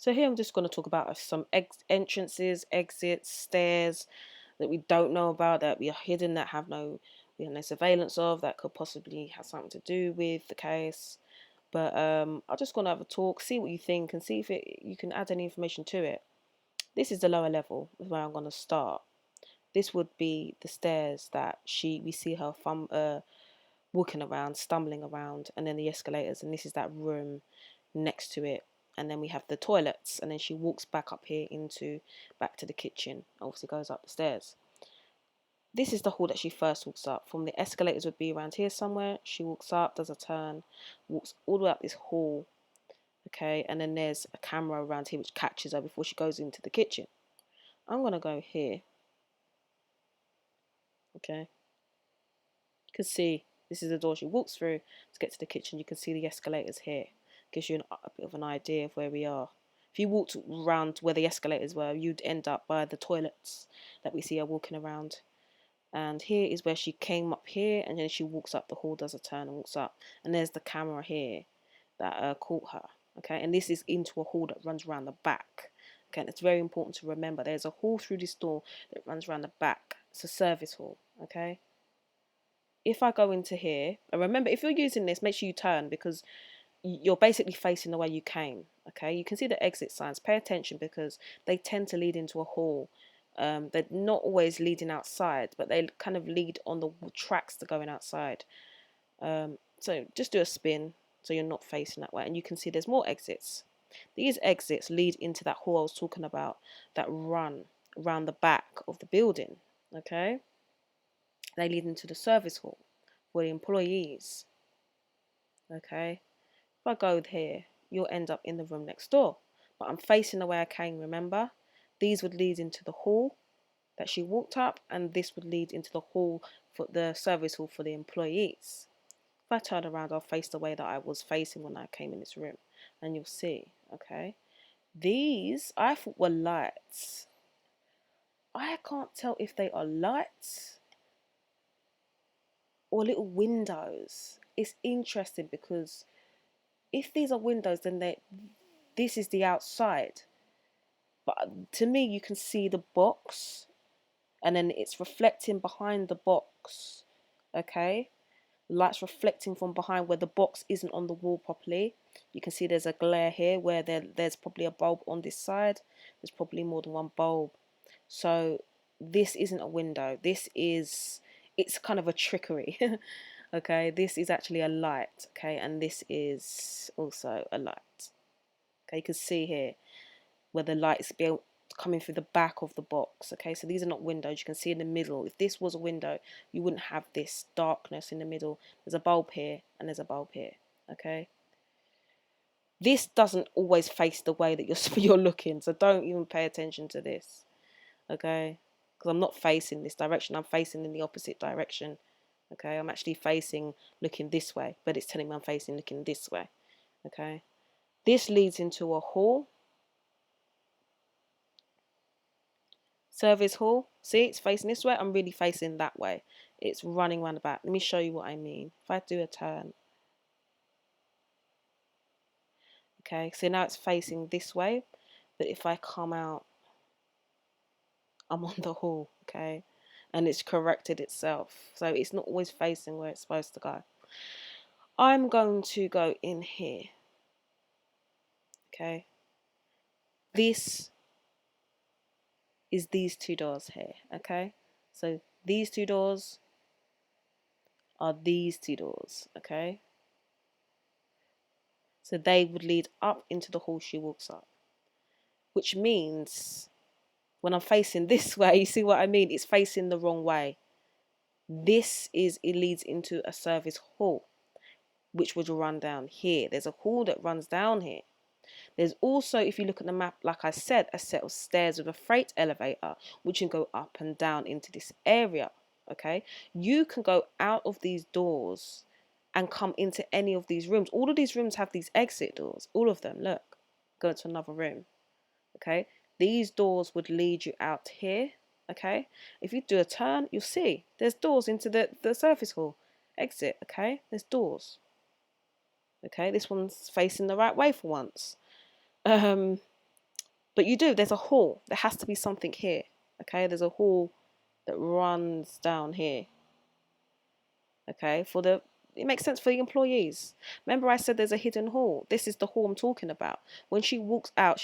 So here I'm just going to talk about some entrances, exits, stairs that we don't know about, that we are hidden, that we have no surveillance of, that could possibly have something to do with the case. But I'm just going to have a talk, see what you think, and see if you can add any information to it. This is the lower level, is where I'm going to start. This would be the stairs that we see her walking around, stumbling around, and then the escalators, and this is that room next to it. And then we have the toilets, and then she walks back up here back to the kitchen, obviously goes up the stairs. This is the hall that she first walks up. From the escalators would be around here somewhere. She walks up, does a turn, walks all the way up this hall, okay, and then there's a camera around here which catches her before she goes into the kitchen. I'm gonna go here, okay. You can see this is the door she walks through to get to the kitchen. You can see the escalators here. Gives you a bit of an idea of where we are. If you walked around where the escalators were, you'd end up by the toilets that we see her walking around. And here is where she came up here, and then she walks up the hall, does a turn and walks up. And there's the camera here that caught her. Okay, and this is into a hall that runs around the back. Okay, and it's very important to remember there's a hall through this door that runs around the back. It's a service hall. Okay. If I go into here, and remember, if you're using this, make sure you turn, because you're basically facing the way you came. Okay, you can see the exit signs. Pay attention, because they tend to lead into a hall. They're not always leading outside, but they kind of lead on the tracks to going outside. So just do a spin so you're not facing that way, and you can see there's more exits. These exits lead into that hall I was talking about, that run around the back of the building. Okay, they lead into the service hall for the employees. Okay, if I go here, you'll end up in the room next door, but I'm facing the way I came. Remember, these would lead into the hall that she walked up, and this would lead into the hall for the service hall for the employees. If I turn around, I'll face the way that I was facing when I came in this room, and you'll see. Okay, these I thought were lights. I can't tell if they are lights or little windows. It's interesting, because if these are windows, then this is the outside. But to me, you can see the box, and then it's reflecting behind the box. Okay, light's reflecting from behind where the box isn't on the wall properly. You can see there's a glare here where there's probably a bulb on this side. There's probably more than one bulb. So this isn't a window. It's kind of a trickery. Okay, this is actually a light. Okay, and this is also a light. Okay, you can see here where the light is coming through the back of the box. Okay, so these are not windows. You can see in the middle, if this was a window, you wouldn't have this darkness in the middle. There's a bulb here and there's a bulb here. Okay, this doesn't always face the way that you're looking, so don't even pay attention to this. Okay, because I'm not facing this direction, I'm facing in the opposite direction. Okay, I'm actually facing looking this way, but it's telling me I'm facing looking this way. Okay, this leads into a hall. Service hall. See, it's facing this way. I'm really facing that way. It's running around the back. Let me show you what I mean. If I do a turn. Okay, so now it's facing this way. But if I come out, I'm on the hall. Okay, and it's corrected itself. So it's not always facing where it's supposed to go. I'm going to go in here. Okay, this is these two doors here. Okay, so these two doors are these two doors. Okay, so they would lead up into the hall she walks up, which means when I'm facing this way, you see what I mean? It's facing the wrong way. It leads into a service hall, which would run down here. There's a hall that runs down here. There's also, if you look at the map, like I said, a set of stairs with a freight elevator, which can go up and down into this area. Okay, you can go out of these doors and come into any of these rooms. All of these rooms have these exit doors. All of them. Look, go to another room. Okay, these doors would lead you out here. Okay, if you do a turn, you'll see there's doors into the service hall. Exit. Okay, there's doors. Okay, this one's facing the right way for once. But you do, there's a hall. There has to be something here. Okay, there's a hall that runs down here. Okay, it makes sense for the employees. Remember I said there's a hidden hall. This is the hall I'm talking about. When she walks out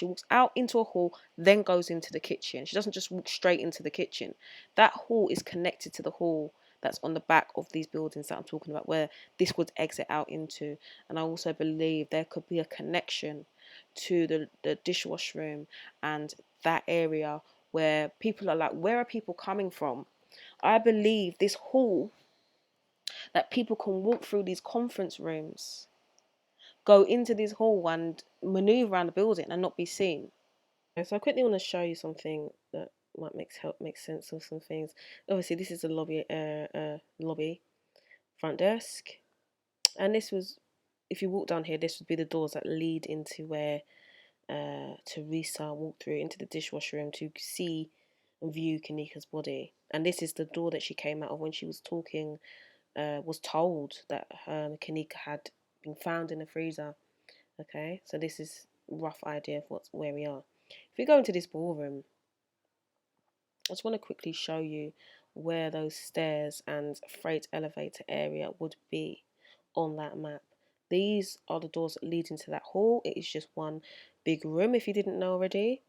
into a hall, then goes into the kitchen. She doesn't just walk straight into the kitchen. That hall is connected to the hall that's on the back of these buildings that I'm talking about, where this would exit out into. And I also believe there could be a connection to the dishwash room and that area where people are like, where are people coming from? I believe this hall, that people can walk through these conference rooms, go into this hall and maneuver around the building and not be seen. So I quickly want to show you something that might make sense of some things. Obviously, this is a lobby front desk, and this was, if you walk down here, this would be the doors that lead into where Teresa walked through into the dishwasher room to see and view Kanika's body. And this is the door that she came out of when she was talking, was told that Kanika had been found in the freezer. Okay, so this is a rough idea of where we are. If we go into this ballroom, I just want to quickly show you where those stairs and freight elevator area would be on that map. These are the doors that lead into that hall. It is just one big room if you didn't know already.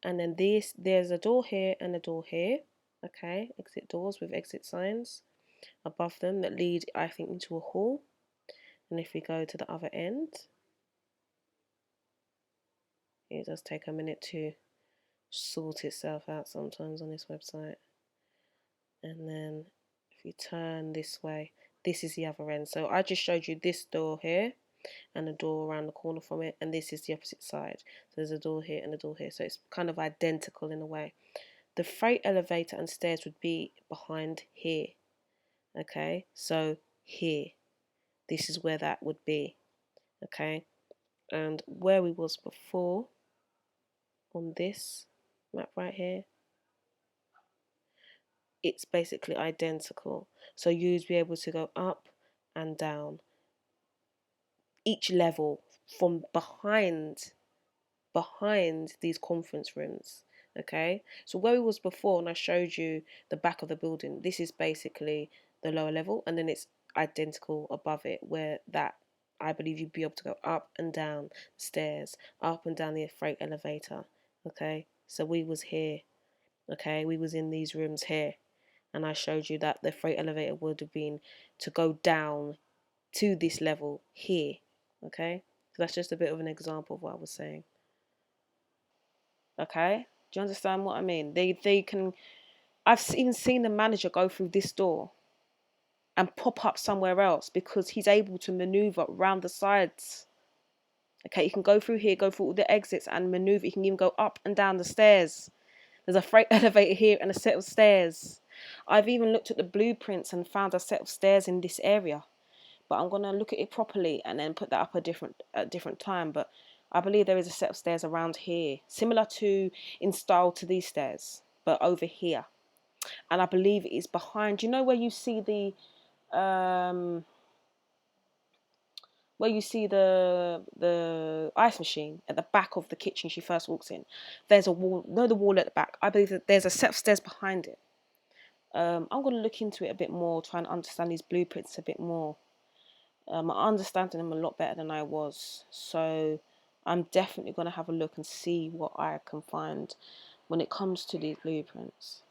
And then there's a door here and a door here. Okay, exit doors with exit signs above them that lead, I think, into a hall. And if we go to the other end, it does take a minute to sort itself out sometimes on this website. And then if we turn this way, this is the other end. So I just showed you this door here and a door around the corner from it, and this is the opposite side. So there's a door here and a door here, so it's kind of identical in a way. The freight elevator and stairs would be behind here. Okay, so here, this is where that would be. Okay, and where we was before on this map right here, it's basically identical. So you'd be able to go up and down each level from behind these conference rooms. Okay, so where we was before, and I showed you the back of the building, this is basically the lower level, and then it's identical above it, where that, I believe you'd be able to go up and down stairs, up and down the freight elevator. Okay, so we was here. Okay, we was in these rooms here, and I showed you that the freight elevator would have been to go down to this level here. Okay, so that's just a bit of an example of what I was saying. Okay, do you understand what I mean? They can. I've even seen the manager go through this door and pop up somewhere else because he's able to maneuver around the sides. Okay, you can go through here, go through all the exits and maneuver. You can even go up and down the stairs. There's a freight elevator here and a set of stairs. I've even looked at the blueprints and found a set of stairs in this area. But I'm gonna look at it properly and then put that up a different time. But I believe there is a set of stairs around here, similar to in style to these stairs, but over here. And I believe it is behind. You know where you see the ice machine at the back of the kitchen she first walks in? There's a wall. No, the wall at the back. I believe that there's a set of stairs behind it. I'm gonna look into it a bit more, try and understand these blueprints a bit more. I'm understanding them a lot better than I was, so I'm definitely going to have a look and see what I can find when it comes to these blueprints.